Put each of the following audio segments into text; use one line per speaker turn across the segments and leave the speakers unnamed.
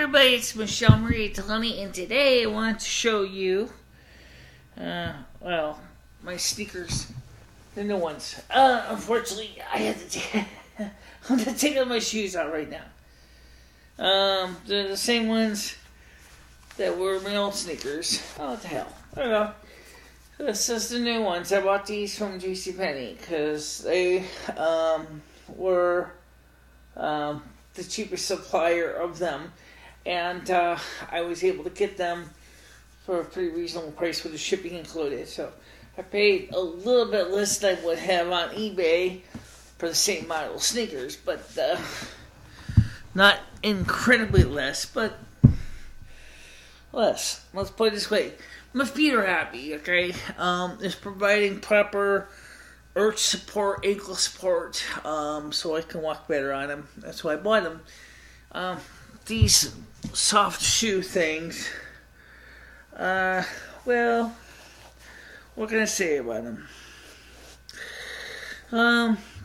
everybody, it's MicheleMarieDalene, and today I want to show you, my sneakers, the new ones. Unfortunately, I had to take all my shoes out right now. They're the same ones that were my old sneakers. Oh, what the hell? I don't know. This is the new ones. I bought these from JCPenney because they were the cheapest supplier of them, and I was able to get them for a pretty reasonable price with the shipping included. So I paid a little bit less than I would have on eBay for the same model sneakers, but not incredibly less, but less. Let's put it this way. My feet are happy, okay? It's providing proper arch support, ankle support, so I can walk better on them. That's why I bought them. These soft shoe things, well, what can I say about them?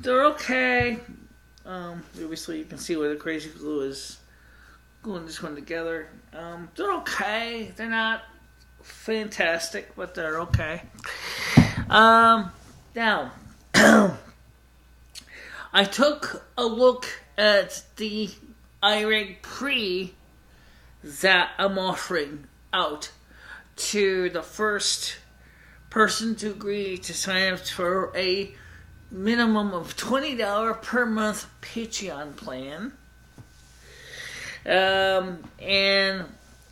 They're okay. Obviously you can see where the crazy glue is gluing this one together. They're okay. They're not fantastic, but they're okay. Now, I took a look at the iRig Pre that I'm offering out to the first person to agree to sign up for a minimum of $20 per month Patreon plan. And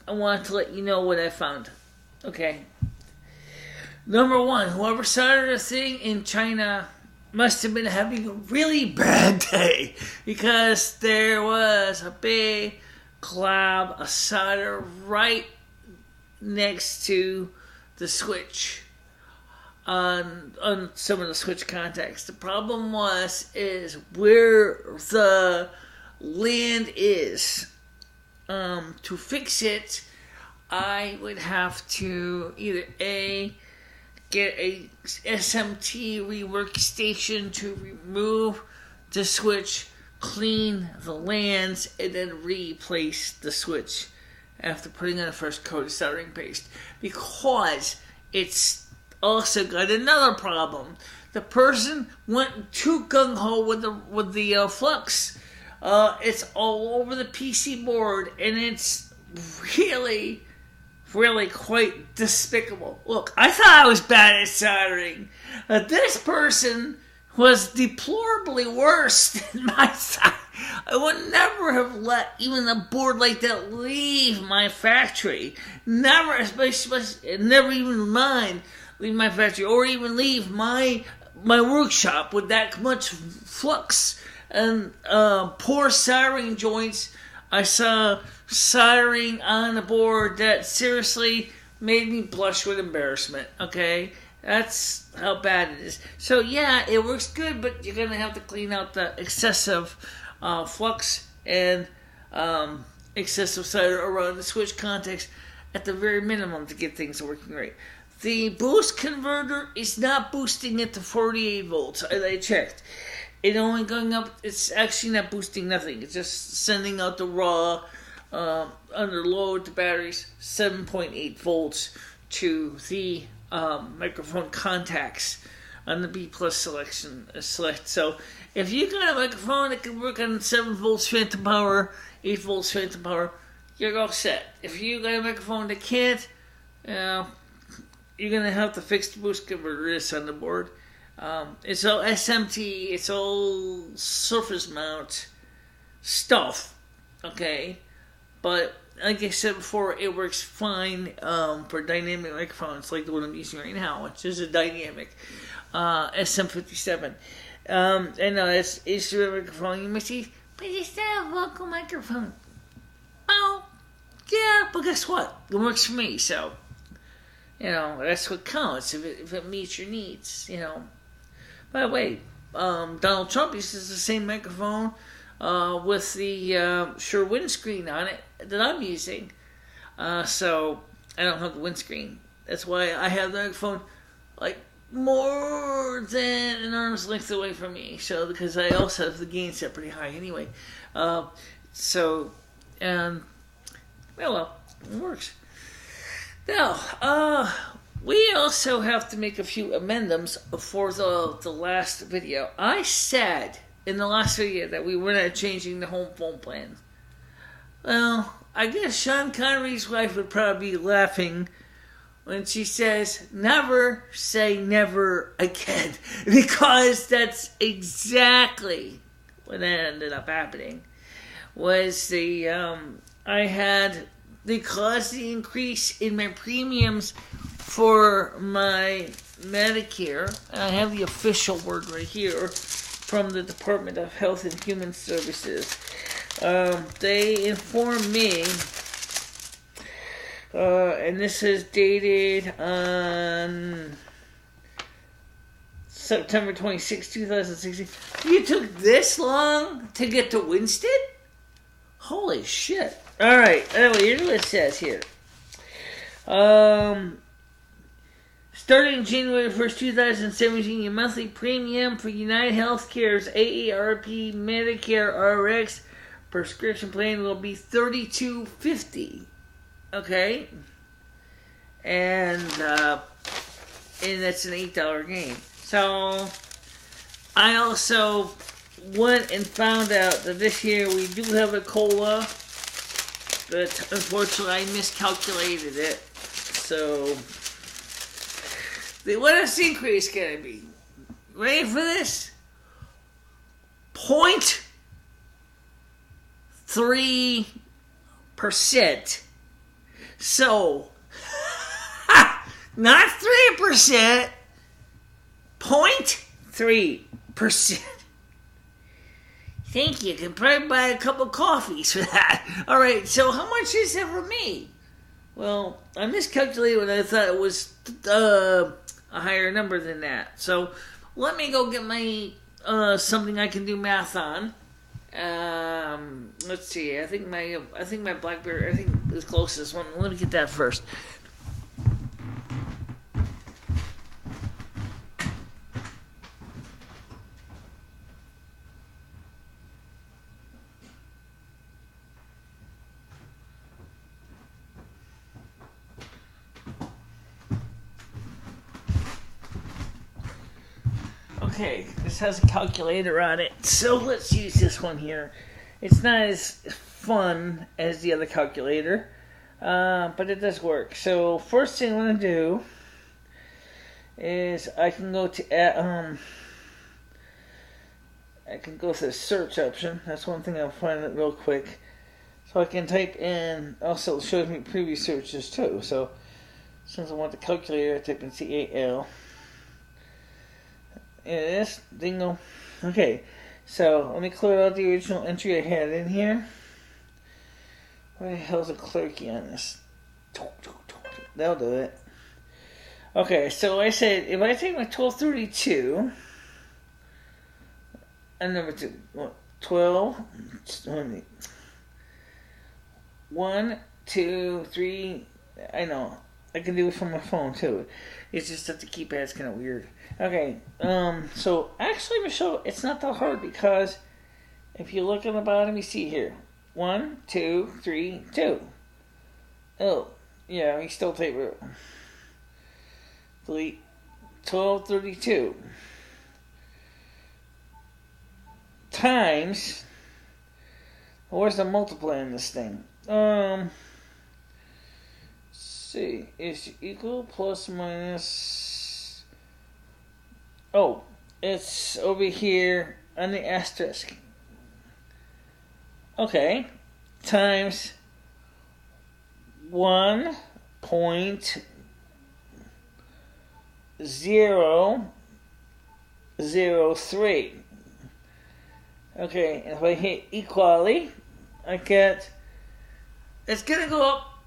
I want to let you know what I found. Okay. Number one, whoever started the thing in China must have been having a really bad day, because there was a big glob of solder right next to the switch on some of the switch contacts. The problem is where the land is. To fix it, I would have to either get a SMT rework station to remove the switch, clean the lands, and then replace the switch after putting on the first coat of soldering paste, because it's also got another problem. The person went too gung-ho with the flux. It's all over the PC board, and it's really quite despicable. Look, I thought I was bad at soldering. This person was deplorably worse than my side. I would never have let even a board like that leave my factory. Never, especially never even mind leave my factory, or even leave my workshop with that much flux and poor soldering joints. I saw soldering on a board that seriously made me blush with embarrassment, okay? That's how bad it is. So yeah, it works good, but you're going to have to clean out the excessive flux and excessive solder around the switch contacts at the very minimum to get things working right. The boost converter is not boosting it to 48 volts. I checked. It only going up, it's actually not boosting nothing. It's just sending out the raw, under load, the batteries, 7.8 volts to the microphone contacts on the B plus select. So if you got a microphone that can work on 7 volts phantom power, 8 volts phantom power, you're all set. If you got a microphone that can't, you're going to have to fix the boost converter on the board. It's all SMT, it's all surface mount stuff, okay? But like I said before, it works fine for dynamic microphones like the one I'm using right now, which is a dynamic SM57. I know it's a microphone. You may say, but it's not a vocal microphone. Oh, yeah, but guess what? It works for me, so that's what counts. If it meets your needs, By the way, Donald Trump uses the same microphone with the Shure windscreen on it that I'm using. So I don't have the windscreen. That's why I have the microphone like more than an arm's length away from me. So because I also have the gain set pretty high anyway. well, it works. Now, we also have to make a few amendments for the last video. I said in the last video that we were not changing the home phone plan. Well, I guess Sean Connery's wife would probably be laughing when she says, never say never again. Because that's exactly what ended up happening. Was I had because the increase in my premiums for my Medicare, and I have the official word right here from the Department of Health and Human Services. They informed me, and this is dated on September 26, 2016. You took this long to get to Winston? Holy shit. Alright, anyway, here's what it says here. Starting January 1st, 2017, your monthly premium for United Healthcare's AARP Medicare RX prescription plan will be $32.50. Okay? And that's an $8 gain. So, I also went and found out that this year we do have a COLA, but unfortunately I miscalculated it. So, what is the increase going to be? Ready for this? 0.3%. So, not 3%, 0.3%. Thank you. You can probably buy a couple coffees for that. Alright, so how much is that for me? Well, I miscalculated when I thought it was a higher number than that. So, let me go get my something I can do math on. Let's see. I think my BlackBerry, I think is closest one. Let me get that first. Okay, this has a calculator on it, so let's use this one here. It's not as fun as the other calculator, but it does work. So first thing I'm going to do is I can go to the search option. That's one thing I'll find it real quick. So I can type in, also it shows me previous searches too. So since I want the calculator, I type in CAL. Yes, dingo. Okay, so let me clear out the original entry I had in here. Where the hell's the clerky on this? That'll do it. Okay, so I said if I take my 1232 and number 2, 12, 1, 2, 3. I know I can do it from my phone too. It's just that the keypad's kind of weird. Okay, so actually, Michelle, it's not that hard because if you look on the bottom, you see here 1, 2, 3, 2. Oh, yeah, we still type it. Delete 1232 times. Where's the multiply in this thing? See, is equal plus minus. Oh, it's over here on the asterisk. Okay, times 1.003. Okay, and if I hit equally, I get. It's gonna go up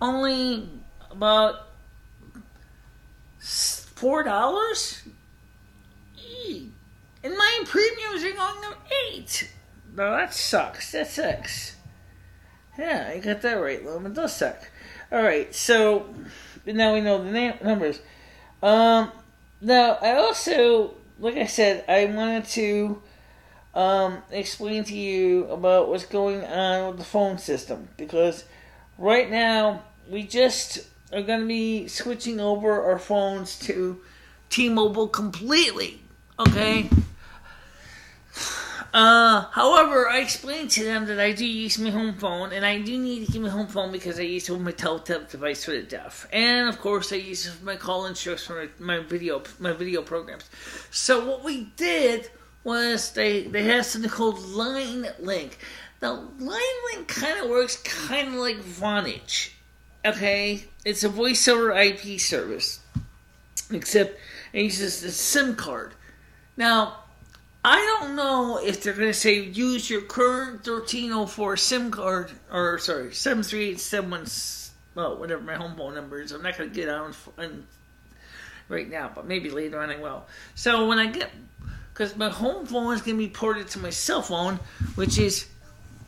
only about $4. And my premiums are going up $8. No, that sucks. That sucks. Yeah, I got that right, Lum. It does suck. Alright, so now we know the numbers. Now, I also, like I said, I wanted to explain to you about what's going on with the phone system. Because right now, we just are going to be switching over our phones to T-Mobile completely. Okay? However, I explained to them that I do use my home phone, and I do need to keep my home phone because I use it with my teletype device for the deaf, and of course I use it for my call instructions for my video programs. So what we did was they have something called Line Link. Now, Line Link kind of works kind of like Vonage. Okay, it's a voice over IP service, except it uses the SIM card. Now, I don't know if they're going to say use your current 1304 SIM card, or 73871, whatever my home phone number is. I'm not going to get on right now, but maybe later on I will. So when I get, because my home phone is going to be ported to my cell phone, which is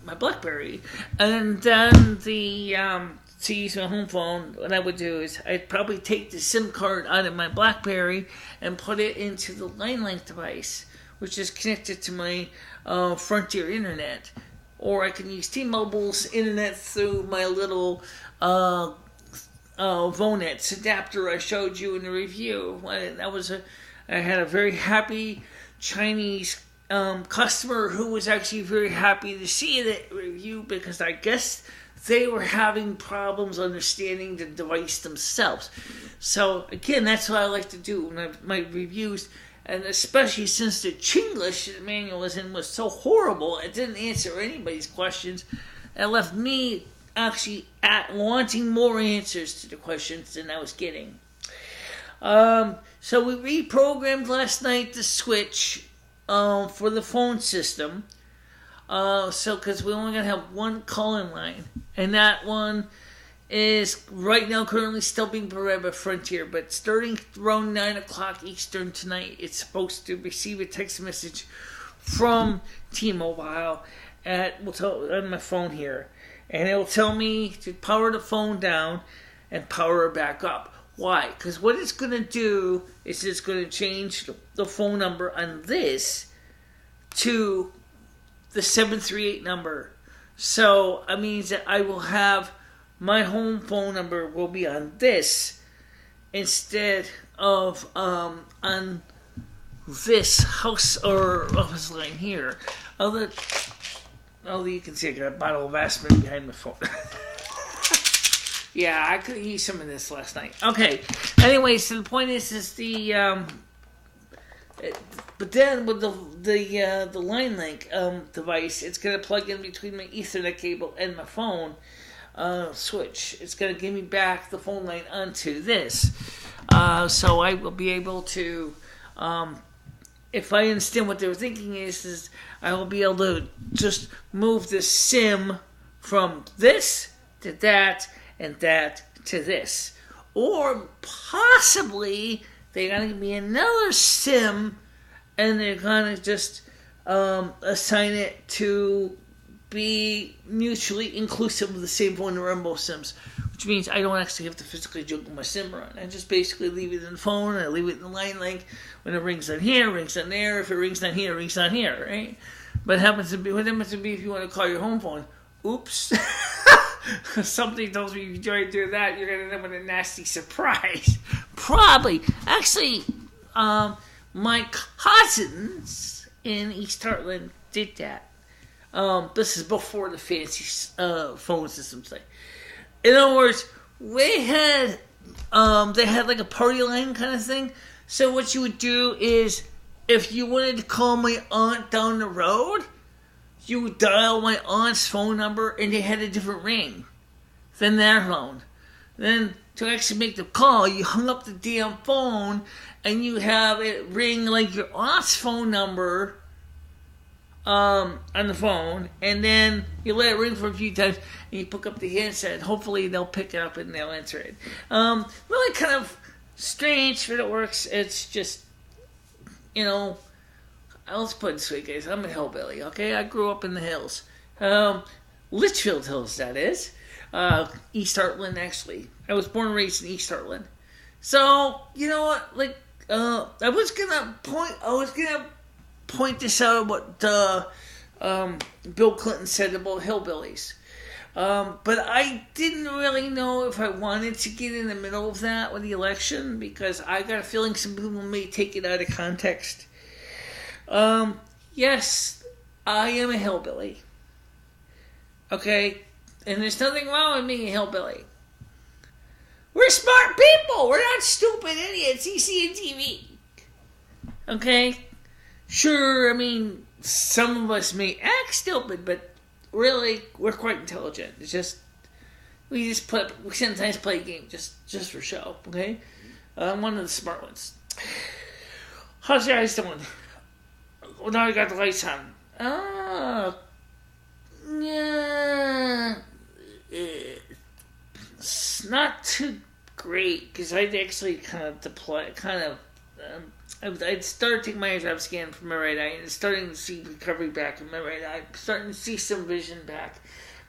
my BlackBerry, and then to use my home phone, what I would do is I'd probably take the SIM card out of my BlackBerry and put it into the Line Link device, which is connected to my Frontier internet. Or I can use T-Mobile's internet through my little Vonets adapter I showed you in the review. I had a very happy Chinese customer who was actually very happy to see that review, because I guess they were having problems understanding the device themselves. So again, that's what I like to do in my reviews. And especially since the Chinglish manual was in was so horrible, it didn't answer anybody's questions. It left me actually wanting more answers to the questions than I was getting. So we reprogrammed last night the switch for the phone system. Because we're only going to have one call-in line. And that one is right now currently still being provided by Frontier, but starting around 9 o'clock Eastern tonight, it's supposed to receive a text message from T-Mobile on my phone here, and it will tell me to power the phone down and power it back up. Why? Because what it's going to do is it's going to change the phone number on this to the 738 number. So it means that I will have my home phone number will be on this instead of on this house or office line here. You can see I got a bottle of aspirin behind my phone. Yeah, I could use some of this last night. Okay. Anyway, so the point is but then with the Line Link device, it's going to plug in between my Ethernet cable and my phone switch. It's going to give me back the phone line onto this. So I will be able to, if I understand what they were thinking is I will be able to just move the SIM from this to that and that to this. Or possibly they're going to give me another SIM and they're going to just assign it to be mutually inclusive of the same phone number on both SIMs, which means I don't actually have to physically juggle my SIM around. I just basically leave it in the phone, and I leave it in the Line Link. When it rings on here, it rings on there. If it rings on here, it rings on here, right? But what happens to be if you want to call your home phone? Oops. Something tells me if you try to do that, you're going to end up with a nasty surprise. Probably. Actually, my cousins in East Heartland did that. This is before the fancy phone systems thing. In other words, they had like a party line kind of thing. So what you would do is, if you wanted to call my aunt down the road, you would dial my aunt's phone number, and they had a different ring than their phone. Then to actually make the call, you hung up the damn phone, and you have it ring like your aunt's phone number on the phone, and then you let it ring for a few times, and you pick up the handset. Hopefully they'll pick it up and they'll answer it. Really kind of strange, but it works. It's just, let's put it this way, guys. I'm a hillbilly, okay? I grew up in the hills. Litchfield Hills, that is. East Heartland, actually. I was born and raised in East Heartland. So, you know what? I was gonna point this out what Bill Clinton said about hillbillies. But I didn't really know if I wanted to get in the middle of that with the election because I got a feeling some people may take it out of context. Yes, I am a hillbilly. Okay? And there's nothing wrong with being a hillbilly. We're smart people. We're not stupid idiots you see on TV. Okay? Sure, I mean, some of us may act stupid, but really, we're quite intelligent. It's just, we sometimes play a game just for show, okay? I'm one of the smart ones. How's your eyes doing? Well, now we got the lights on. Yeah, it's not too great because I'd actually I'd started taking my eye drop scan from my right eye and starting to see recovery back in my right eye. Starting to see some vision back.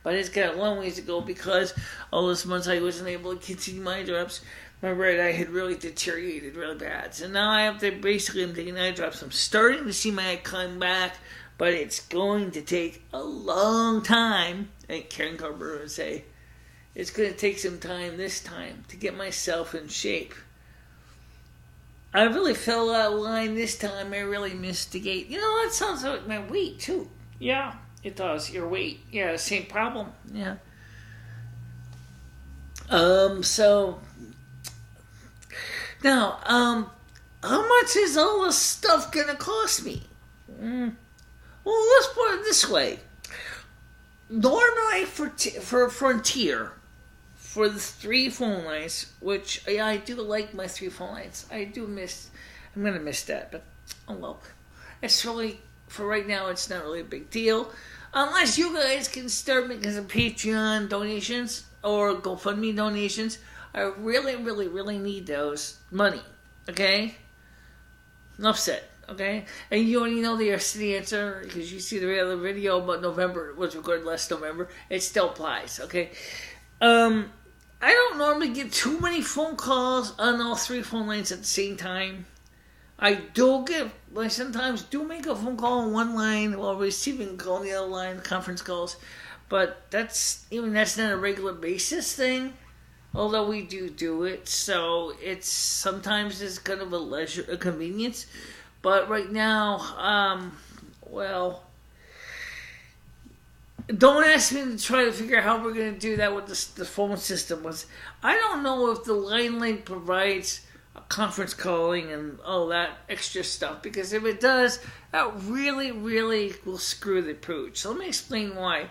But it's got a long ways to go because all those months I wasn't able to continue my eye drops. My right eye had really deteriorated really bad. So now I'm taking eye drops. I'm starting to see my eye come back, but it's going to take a long time. And Karen Carver would say, it's going to take some time this time to get myself in shape. I really fell out of line this time. I really missed the gate. You know, that sounds like my weight, too. Yeah, it does. Your weight. Yeah, same problem. Yeah. So... Now, how much is all this stuff going to cost me? Well, let's put it this way. Normally for Frontier... For the 3 phone lines, which I do like my 3 phone lines. I'm going to miss that, but oh well. It's really, for right now, it's not really a big deal. Unless you guys can start making some Patreon donations or GoFundMe donations. I really, really, really need those money, okay? Enough said, okay? And you already know the answer because you see the other video about November. It was recorded last November. It still applies, okay? I don't normally get too many phone calls on all 3 phone lines at the same time. I sometimes do make a phone call on one line while receiving a call on the other line, conference calls. But that's not a regular basis thing. Although we do it, so sometimes it's kind of a convenience. But right now, don't ask me to try to figure out how we're going to do that with the phone system. I don't know if the line link provides conference calling and all that extra stuff, because if it does, that really, really will screw the pooch. So let me explain why.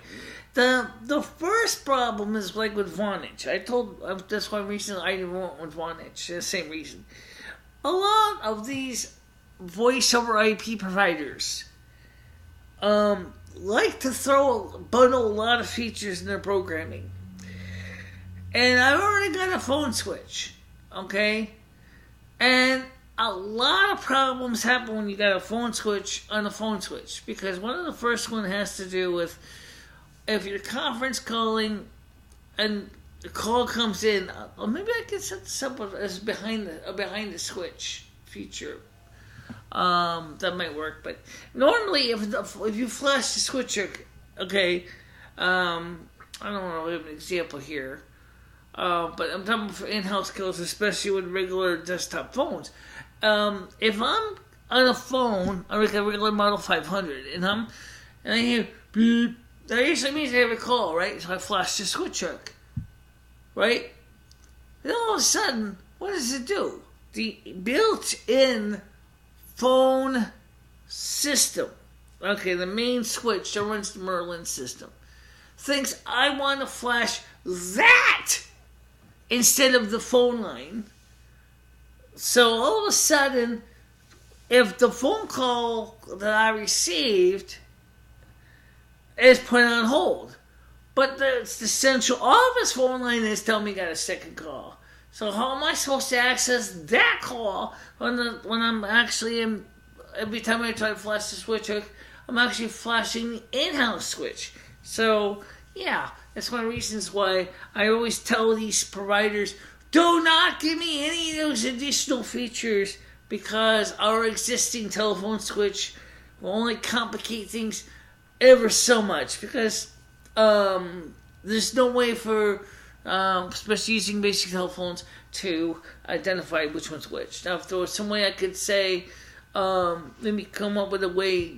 The first problem is like with Vonage. That's one reason I didn't want with Vonage. The same reason. A lot of these voice over IP providers like to bundle a lot of features in their programming. And I've already got a phone switch, okay? And a lot of problems happen when you got a phone switch on a phone switch, because one of the first one has to do with if you're conference calling and the call comes in, or maybe I can set this up as behind the switch feature. That might work, but normally if you flash the switcher, okay, I don't want to give an example here, but I'm talking for in-house calls, especially with regular desktop phones. If I'm on a phone, like a regular Model 500, and I hear beep, that usually means I have a call, right? So I flash the switcher, right? Then all of a sudden, what does it do? The built-in phone system, okay, the main switch that runs the Merlin system, thinks I want to flash that instead of the phone line. So all of a sudden, if the phone call that I received is put on hold, but the central office phone line is telling me I got a second call. So how am I supposed to access that call when I'm actually every time I try to flash the switch, I'm actually flashing the in-house switch. So yeah, that's one of the reasons why I always tell these providers, do not give me any of those additional features, because our existing telephone switch will only complicate things ever so much. Because there's no way for, especially using basic telephones, to identify which one's which. Now, if there was some way I could say, maybe come up with a way,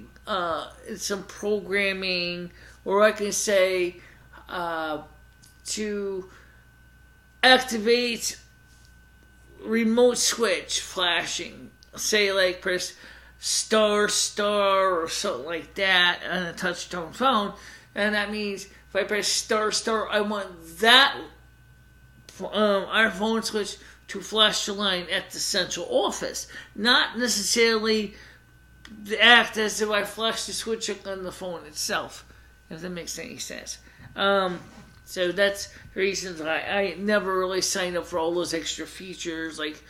some programming, or I can say, to activate remote switch flashing. Say, like, press star or something like that on a touch-tone phone, and that means if I press star, I want that our phone switch to flash the line at the central office, not necessarily act as if I flash the switch on the phone itself, if that makes any sense. So that's the reasons I never really signed up for all those extra features, like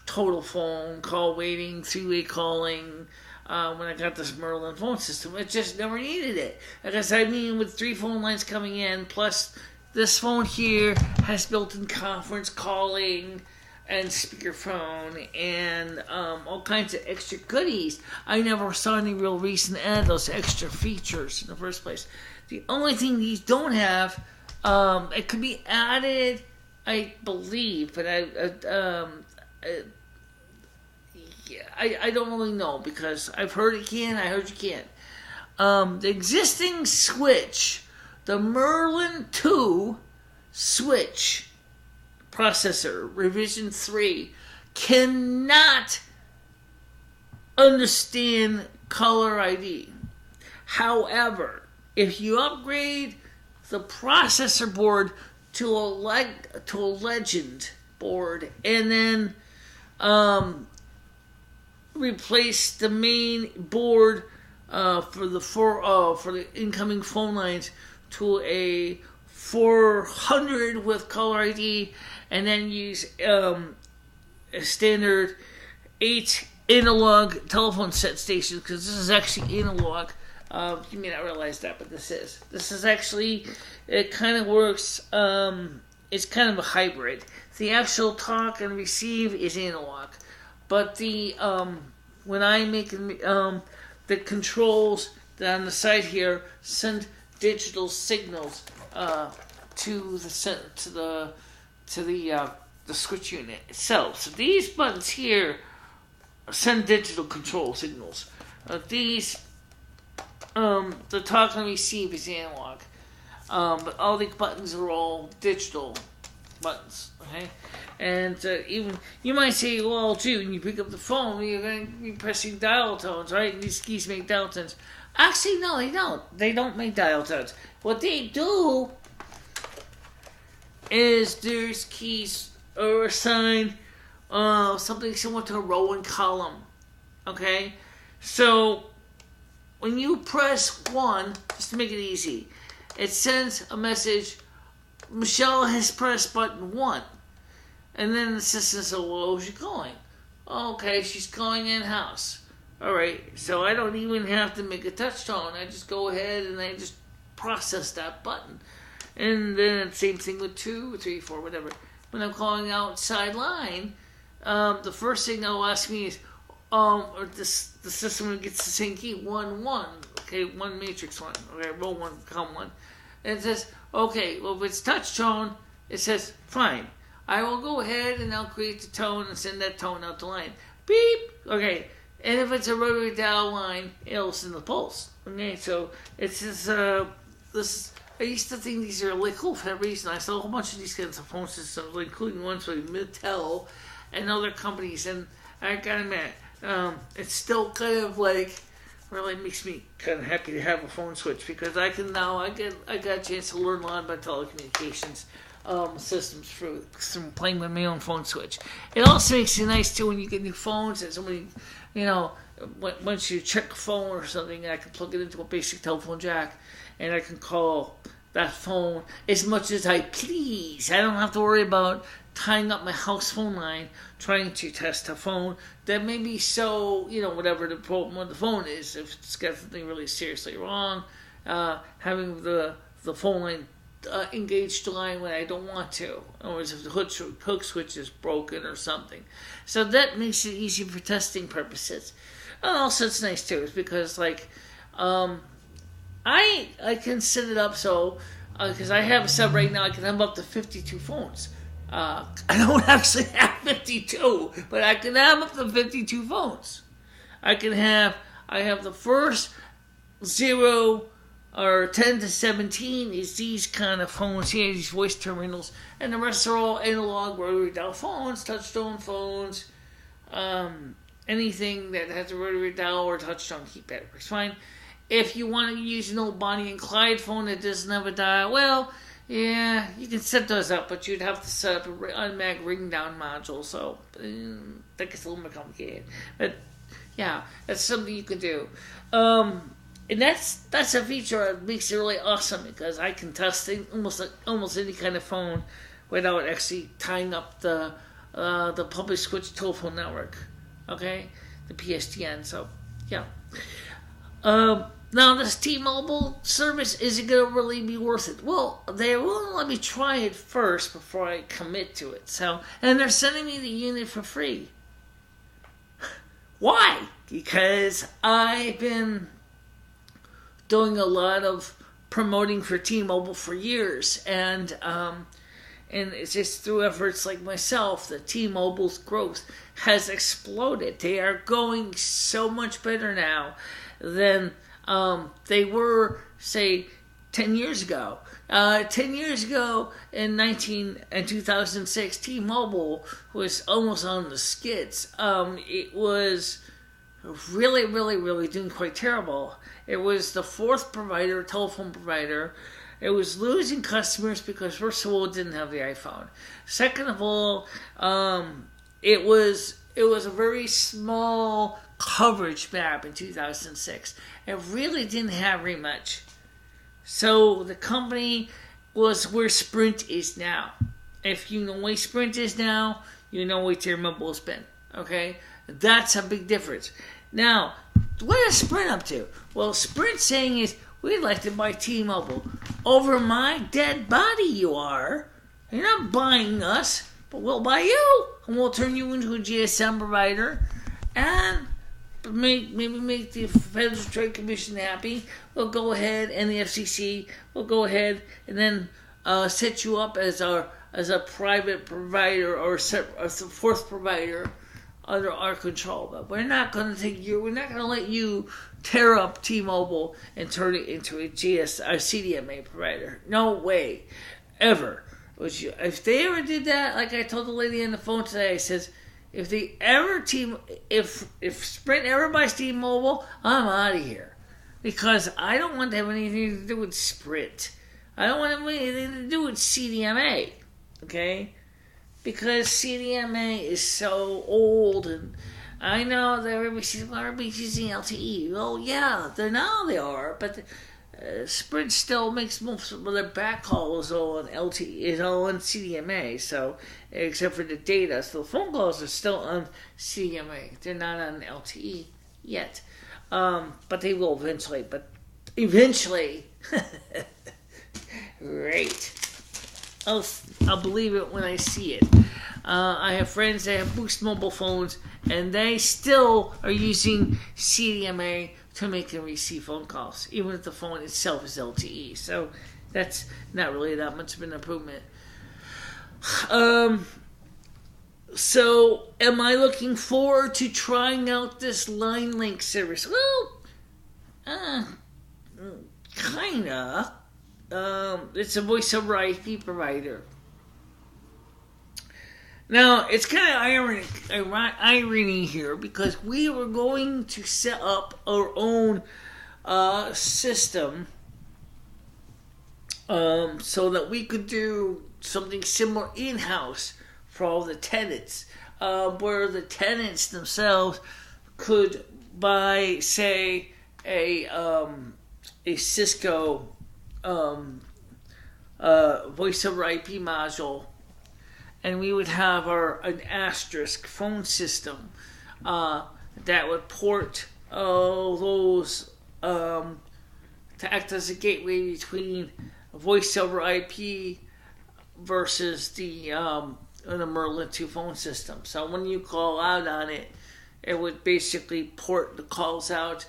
total phone, call waiting, three-way calling, when I got this Merlin phone system. It just never needed it. Because I mean, with 3 phone lines coming in, plus this phone here has built-in conference calling and speakerphone and all kinds of extra goodies. I never saw any real reason to add those extra features in the first place. The only thing these don't have, it could be added, I believe, but I don't really know, because I've heard it can, I heard you can't. The existing switch, the Merlin 2 switch processor, revision 3, cannot understand caller ID. However, if you upgrade the processor board to a Legend board, and then replace the main board for the incoming phone lines to a 400 with caller ID, and then use a standard 8 analog telephone set stations, because this is actually analog. You may not realize that, but this is actually, it kind of works, it's kind of a hybrid. The actual talk and receive is analog, but the when I make the controls that on the side here send digital signals to the switch unit itself. So these buttons here send digital control signals. These the talk and receive is analog, but all the buttons are all digital buttons. Okay, and even you might say, well, gee, when you pick up the phone, you're going to be pressing dial tones, right? And these keys make dial tones. Actually, no, they don't. They don't make dial tones. What they do is there's keys are assigned something similar to a row and column. Okay, so when you press 1, just to make it easy, it sends a message, Michelle has pressed button 1. And then the system says, well, where's she going? Okay, she's going in-house. Alright, so I don't even have to make a touch tone. I just go ahead and I just process that button. And then same thing with 2, 3, 4, whatever. When I'm calling outside line, the first thing they'll ask me is, the system gets the same key, 1, 1. Okay, 1 matrix 1. Okay, row 1, column 1. And it says, okay, well, if it's touch tone, it says, fine. I will go ahead and I'll create the tone and send that tone out the line. Beep! Okay, and if it's a rotary dial line, it'll send the pulse. Okay, so it's this, I used to think these are really cool for that reason. I saw a whole bunch of these kinds of phone systems, including ones with Mattel and other companies, and I gotta admit, it's still kind of like, really makes me kind of happy to have a phone switch, because I got a chance to learn a lot about telecommunications systems from playing with my own phone switch. It also makes it nice too when you get new phones and somebody, once you check a phone or something, I can plug it into a basic telephone jack and I can call that phone as much as I please. I don't have to worry about tying up my house phone line trying to test a phone that may be so, whatever the problem with the phone is, if it's got something really seriously wrong, having the phone line engage the line when I don't want to, or if the hook switch is broken or something. So that makes it easy for testing purposes. And also it's nice too, because I can set it up so because I have a sub right now. I can have up to 52 phones. I don't actually have 52, but I can have up to 52 phones. I have the first 0 or 10 to 17 is these kind of phones here, these voice terminals, and the rest are all analog rotary dial phones, touchtone phones, anything that has a rotary dial or touchtone keypad works fine. If you want to use an old Bonnie and Clyde phone that doesn't have a dial, well, yeah, you can set those up, but you'd have to set up an automatic ring down module, so that gets a little more complicated. But yeah, that's something you can do. And that's a feature that makes it really awesome, because I can test almost any kind of phone without actually tying up the public switch telephone network. Okay, the PSTN. So yeah. Now this T-Mobile service, is it going to really be worth it? Well, they won't let me try it first before I commit to it. So, and they're sending me the unit for free. Why? Because I've been doing a lot of promoting for T-Mobile for years, and it's just through efforts like myself that T-Mobile's growth has exploded. They are going so much better now than they were, say, 10 years ago. 10 years ago in 2006, T-Mobile was almost on the skids. It was really, really, really doing quite terrible. It was the fourth telephone provider. It was losing customers because, first of all, it didn't have the iPhone. Second of all, it was a very small coverage map in 2006. It really didn't have very much. So the company was where Sprint is now. If you know where Sprint is now, you know where T-Mobile has been. Okay? That's a big difference. Now, what is Sprint up to? Well, Sprint's saying is, we'd like to buy T-Mobile. Over my dead body you are. You're not buying us, but we'll buy you. And we'll turn you into a GSM provider. And maybe make the Federal Trade Commission happy. We'll go ahead, and the FCC will go ahead and then set you up as a private provider or as a fourth provider under our control. But we're not going to let you tear up T-Mobile and turn it into a CDMA provider. No way, ever. If they ever did that, like I told the lady on the phone today, I says, if Sprint ever buys T-Mobile, I'm out of here, because I don't want to have anything to do with Sprint. I don't want to have anything to do with CDMA. Okay. Because CDMA is so old, and I know that everybody says, well, everybody's using LTE. Well, yeah, they are, but Sprint still makes most of their backhaul is all on LTE, is all on CDMA, so, except for the data. So the phone calls are still on CDMA. They're not on LTE yet. But they will eventually. Right. I'll believe it when I see it. I have friends that have Boost mobile phones, and they still are using CDMA to make and receive phone calls, even if the phone itself is LTE. So that's not really that much of an improvement. So am I looking forward to trying out this line link service? Well, kinda. It's a voice over IP provider. Now, it's kind of irony here, because we were going to set up our own system so that we could do something similar in-house for all the tenants, where the tenants themselves could buy, say, a Cisco voice over IP module, and we would have an asterisk phone system that would port all those to act as a gateway between voice over IP versus the Merlin 2 phone system. So when you call out on it, it would basically port the calls out.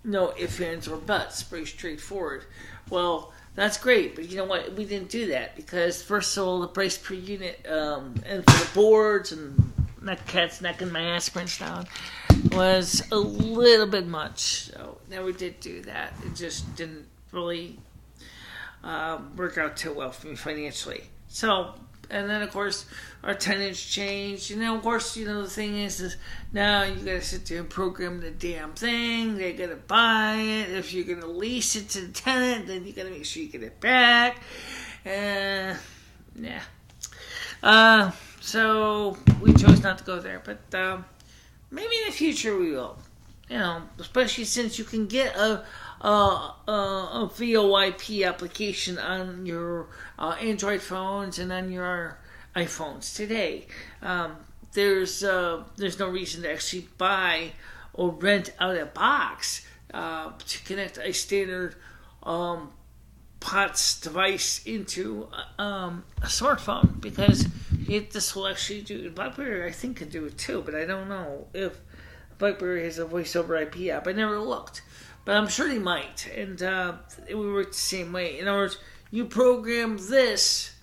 No ifs, ands, or buts. Pretty straightforward. Well, That's great, but you know what? We didn't do that because first of all, the price per unit and for the boards and that cat's knocking my aspirins down was a little bit much. So never did do that. It just didn't really work out too well for me financially. So, and then of course our tenants changed. And then of course, the thing is now you gotta sit there and program the damn thing. They gotta buy it. If you're gonna lease it to the tenant, then you gotta make sure you get it back. So we chose not to go there, but maybe in the future we will. Especially since you can get a VoIP application on your Android phones and on your iPhones today. There's no reason to actually buy or rent out a box to connect a standard POTS device into a smartphone, because this will actually do. BlackBerry, I think, can do it too, but I don't know if BlackBerry has a voice over IP app. I never looked, but I'm sure they might. And it would work the same way. In other words, you program this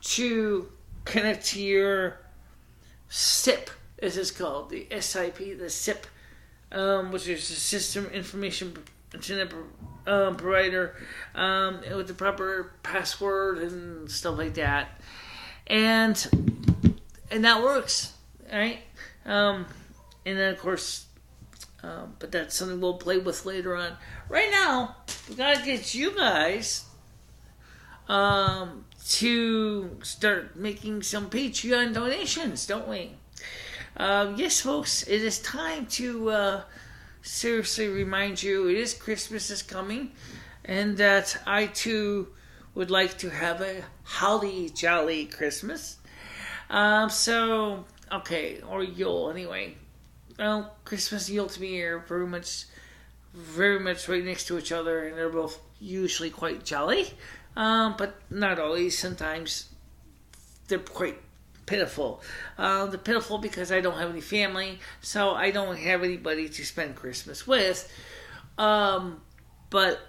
to connect to your SIP, as it's called, the SIP, the SIP, which is the System Information Internet Provider, with the proper password and stuff like that, and that works, right? And then of course, but that's something we'll play with later on. Right now, we gotta get you guys to start making some Patreon donations, don't we? Yes, folks, it is time to seriously remind you it is Christmas is coming, and that I too would like to have a holly jolly Christmas. Or Yule anyway. Well, Christmas and Yule to me are very much right next to each other, and they're both usually quite jolly, but not always. Sometimes they're quite pitiful. They're pitiful because I don't have any family, so I don't have anybody to spend Christmas with. But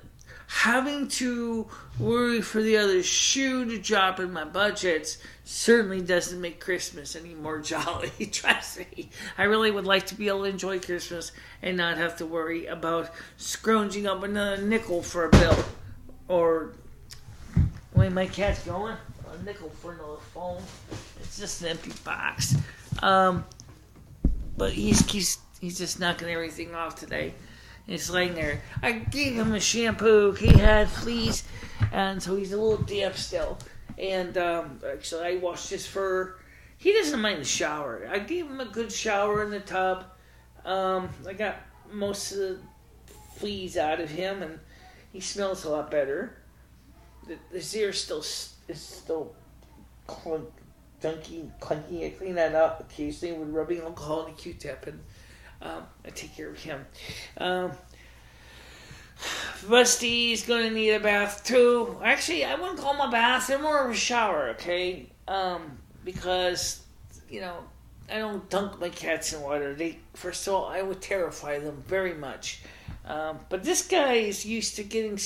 having to worry for the other shoe to drop in my budgets certainly doesn't make Christmas any more jolly. Trust me. I really would like to be able to enjoy Christmas and not have to worry about scrounging up another nickel for a bill. Or, wait, my cat's going? A nickel for another phone. It's just an empty box. But he's just knocking everything off today. It's laying there. I gave him a shampoo. He had fleas, and so he's a little damp still. And actually, I washed his fur. He doesn't mind the shower. I gave him a good shower in the tub. I got most of the fleas out of him, and he smells a lot better. His ear is still clunky. I clean that up occasionally with rubbing alcohol and a Q-tip, and I take care of him. Rusty's gonna need a bath too. Actually, I wouldn't call him a bath. They're more of a shower, okay? Because I don't dunk my cats in water. First of all, I would terrify them very much. But this guy is used to getting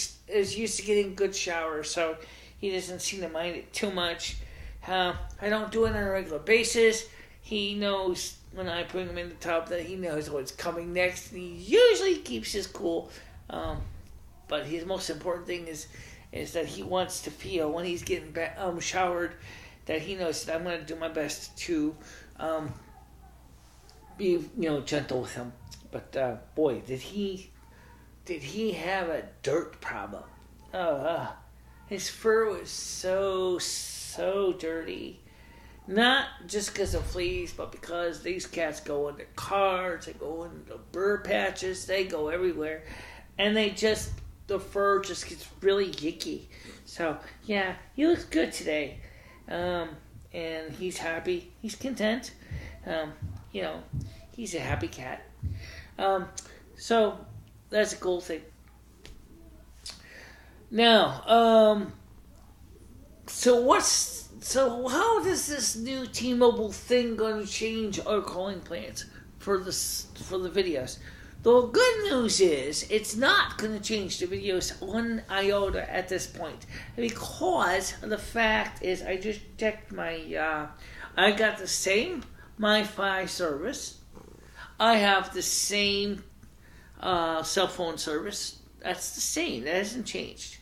good showers, so he doesn't seem to mind it too much. I don't do it on a regular basis. He knows when I bring him in the tub that he knows what's coming next, and he usually keeps his cool. But his most important thing is that he wants to feel when he's getting showered that he knows that I'm going to do my best to be gentle with him. But boy, did he have a dirt problem? His fur was so dirty. Not just because of fleas, but because these cats go in their cars, they go into burr patches, they go everywhere. And the fur just gets really yicky. So, yeah, he looks good today. And he's happy. He's content. He's a happy cat. So, that's a cool thing. Now, So how does this new T-Mobile thing going to change our calling plans for the videos? The good news is it's not going to change the videos one iota at this point, because the fact is I just checked my, I got the same MiFi service. I have the same cell phone service. That's the same. That hasn't changed.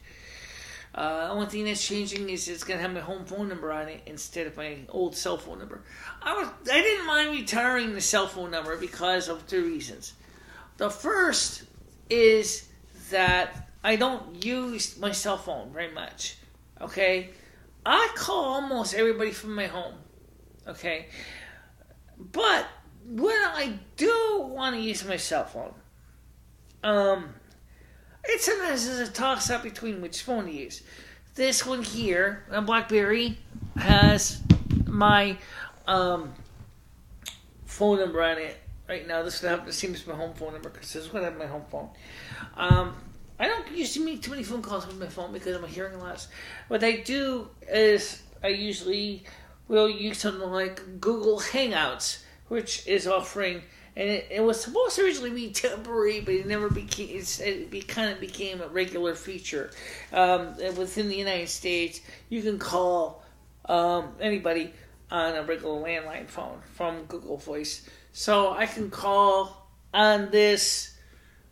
The only thing that's changing is it's going to have my home phone number on it instead of my old cell phone number. I didn't mind retiring the cell phone number because of 2 reasons. The first is that I don't use my cell phone very much. Okay? I call almost everybody from my home. Okay? But when I do want to use my cell phone, it sometimes is a toss-up between which phone to use. This one here, a BlackBerry, has my phone number on it right now. This would seems my home phone number because this is what I have my home phone. I don't usually make too many phone calls with my phone because of my hearing loss. What I do is I usually will use something like Google Hangouts, which is offering. And it was supposed to originally be temporary, but it never became. It kind of became a regular feature. Within the United States, you can call anybody on a regular landline phone from Google Voice. So I can call on this.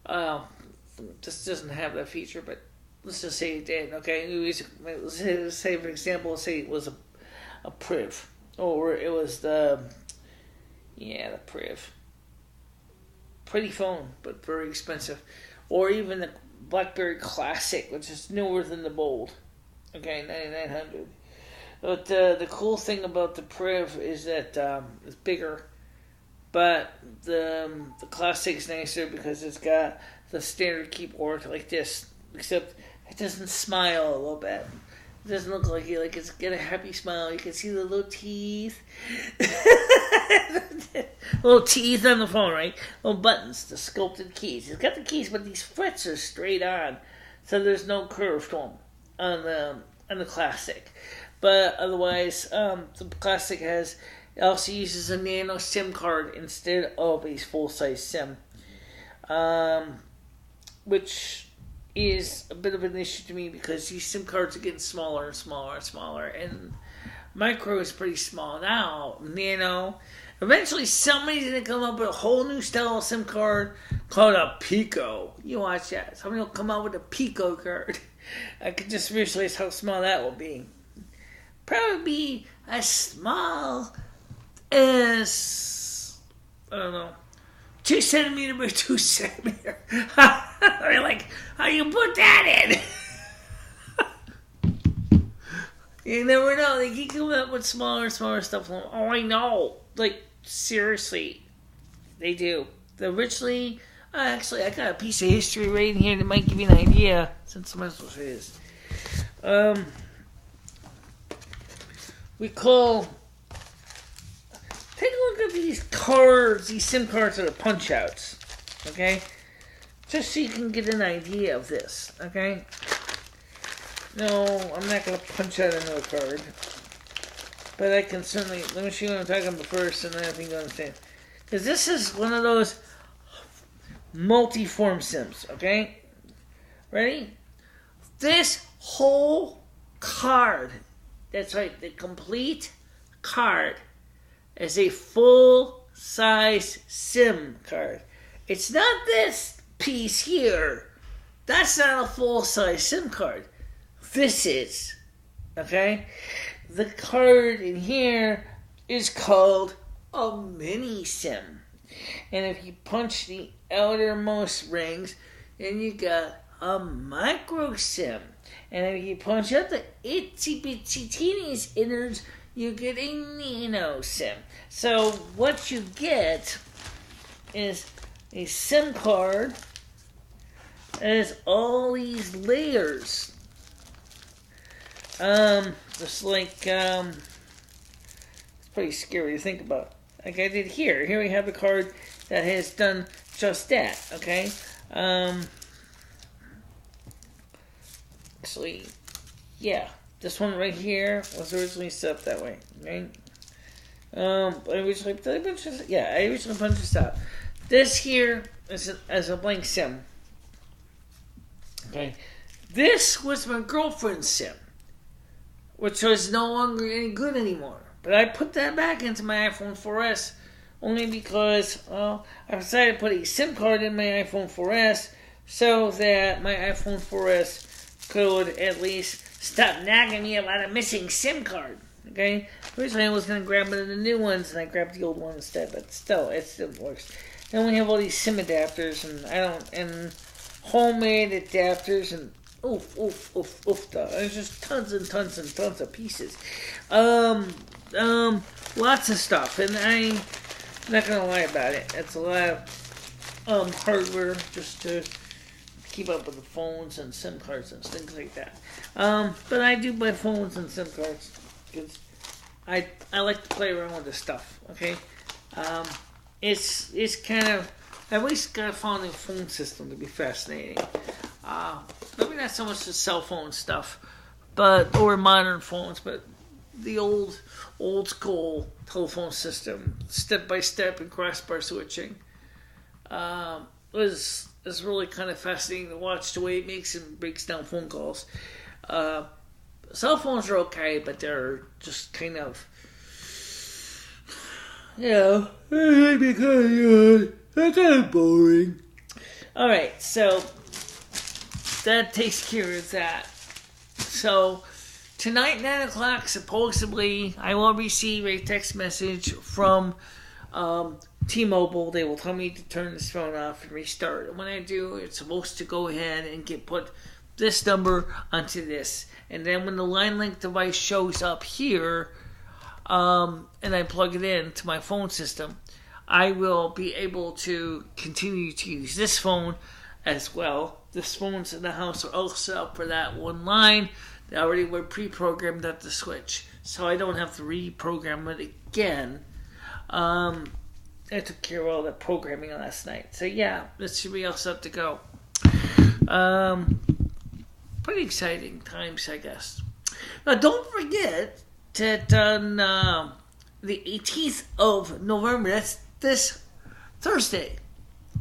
This doesn't have that feature, but let's just say it did. Okay, let's say for example, let's say it was a Priv, or it was the Priv. Pretty phone, but very expensive. Or even the BlackBerry Classic, which is newer than the Bold. Okay, 9900. But the cool thing about the Priv is that it's bigger, but the Classic's nicer because it's got the standard keyboard like this, except it doesn't smile a little bit. It doesn't look like it's got a happy smile. You can see the little teeth. Little teeth on the phone, right? Little buttons, the sculpted keys. It's got the keys, but these frets are straight on, so there's no curve to them on the Classic. But otherwise, the Classic also uses a nano SIM card instead of a full-size SIM, which is a bit of an issue to me because these SIM cards are getting smaller and smaller and smaller, and micro is pretty small now. Nano. Eventually, somebody's going to come up with a whole new style of SIM card called a Pico. You watch that. Somebody will come out with a Pico card. I can just visualize how small that will be. Probably be as small as, I don't know, 2 centimeter by 2 centimeter. I mean, like, how you put that in? You never know. They keep coming up with smaller and smaller stuff. Oh, I know. Like, seriously. They do. Originally, actually, I got a piece of history right in here that might give you an idea, since my social is. We call... Take a look at these cards, these SIM cards that are punch-outs, okay? Just so you can get an idea of this, okay? No, I'm not going to punch out another card. But I can certainly... Let me show you what I'm talking about first, and then I think you'll understand. Because this is one of those multi-form SIMs, okay? Ready? This whole card, that's right, the complete card, is a full-size SIM card. It's not this piece here. That's not a full-size SIM card. This is. Okay? The card in here is called a mini SIM. And if you punch the outermost rings, then you got a micro SIM. And if you punch out the itsy bitsy teeniest innards, you get a nano SIM. So what you get is a SIM card that has all these layers. Just like, it's pretty scary to think about. Like I did here. Here we have a card that has done just that, okay? Actually, yeah. This one right here was originally set up that way, right? I originally punched this out. This here is a blank SIM. Okay. This was my girlfriend's SIM, which was no longer any good anymore. But I put that back into my iPhone 4S only because, well, I decided to put a SIM card in my iPhone 4S so that my iPhone 4S could at least stop nagging me about a missing SIM card. Okay? Originally I was going to grab one of the new ones and I grabbed the old one instead, but still, it still works. Then we have all these SIM adapters and homemade adapters and there's just tons and tons and tons of pieces. Lots of stuff, and I'm not gonna lie about it. It's a lot of hardware just to keep up with the phones and SIM cards and things like that. But I do buy phones and SIM cards because I like to play around with this stuff. Okay, it's kind of, I've always found the phone system to be fascinating. Maybe not so much the cell phone stuff, or modern phones, but the old school telephone system, step by step and crossbar switching, is really kind of fascinating to watch the way it makes and breaks down phone calls. Cell phones are okay, but they're just kind of, they're kind of boring. All right, so that takes care of that. So tonight, 9 o'clock, supposedly, I will receive a text message from T-Mobile. They will tell me to turn this phone off and restart. And when I do, it's supposed to go ahead and put this number onto this. And then when the line link device shows up here, and I plug it in to my phone system, I will be able to continue to use this phone as well. The phones in the house are all set up for that one line. They already were pre-programmed at the switch, so I don't have to reprogram it again. I took care of all that programming last night. So yeah, this should be all set to go. Pretty exciting times, I guess. Now don't forget that on the 18th of November, that's this Thursday,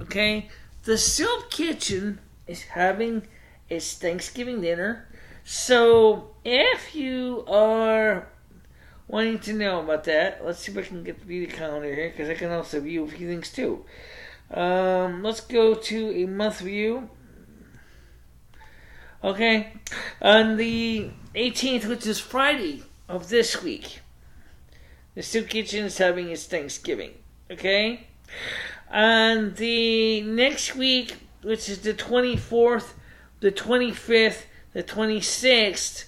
okay, the Soup Kitchen is having its Thanksgiving dinner. So if you are wanting to know about that, let's see if I can get the calendar here, because I can also view a few things too. Let's go to a month view. Okay, on the 18th, which is Friday of this week, the Soup Kitchen is having its Thanksgiving. Okay, on the next week, which is the 24th, the 25th, the 26th,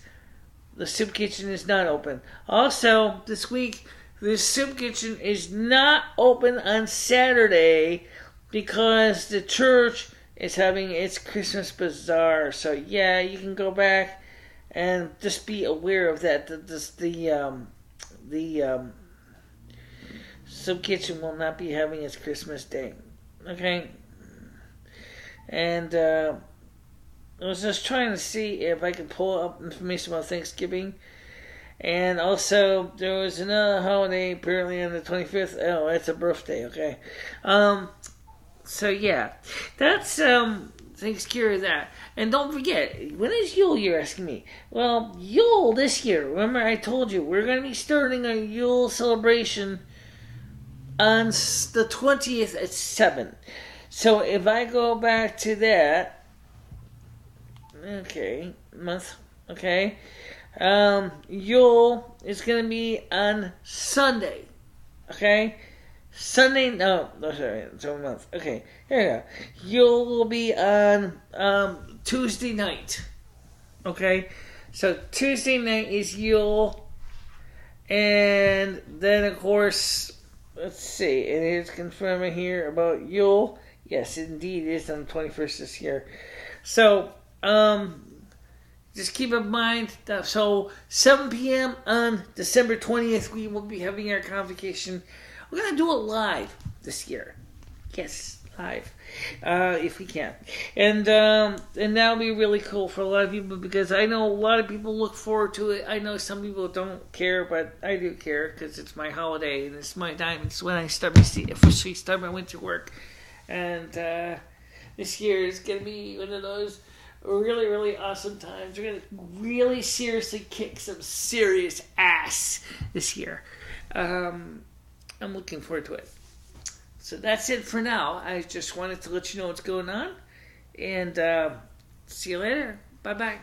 the Soup Kitchen is not open. Also, this week, the Soup Kitchen is not open on Saturday because the church is having its Christmas bazaar. So yeah, you can go back and just be aware of that. The Soup Kitchen will not be having its Christmas day. Okay? And I was just trying to see if I could pull up information about Thanksgiving. And also, there was another holiday apparently on the 25th. Oh, that's a birthday, okay. So yeah, that's takes care of that. And don't forget, when is Yule, you're asking me? Well, Yule this year, remember I told you, we're going to be starting a Yule celebration on the 20th at 7. So if I go back to that, okay, month, okay, Yule is going to be on Sunday, okay? Sorry, it's a month. Okay, here we go. Yule will be on Tuesday night. Okay, so Tuesday night is Yule, and then of course, let's see, it is confirming here about Yule. Yes, indeed, it is on the 21st this year. So, just keep in mind that, so 7 p.m. on December 20th, we will be having our convocation. We're going to do it live this year. Yes, live. If we can. And that'll be really cool for a lot of people, because I know a lot of people look forward to it. I know some people don't care, but I do care because it's my holiday and it's my time. It's when I officially start my winter work. And this year is going to be one of those really, really awesome times. We're going to really seriously kick some serious ass this year. I'm looking forward to it. So that's it for now. I just wanted to let you know what's going on. And see you later. Bye-bye.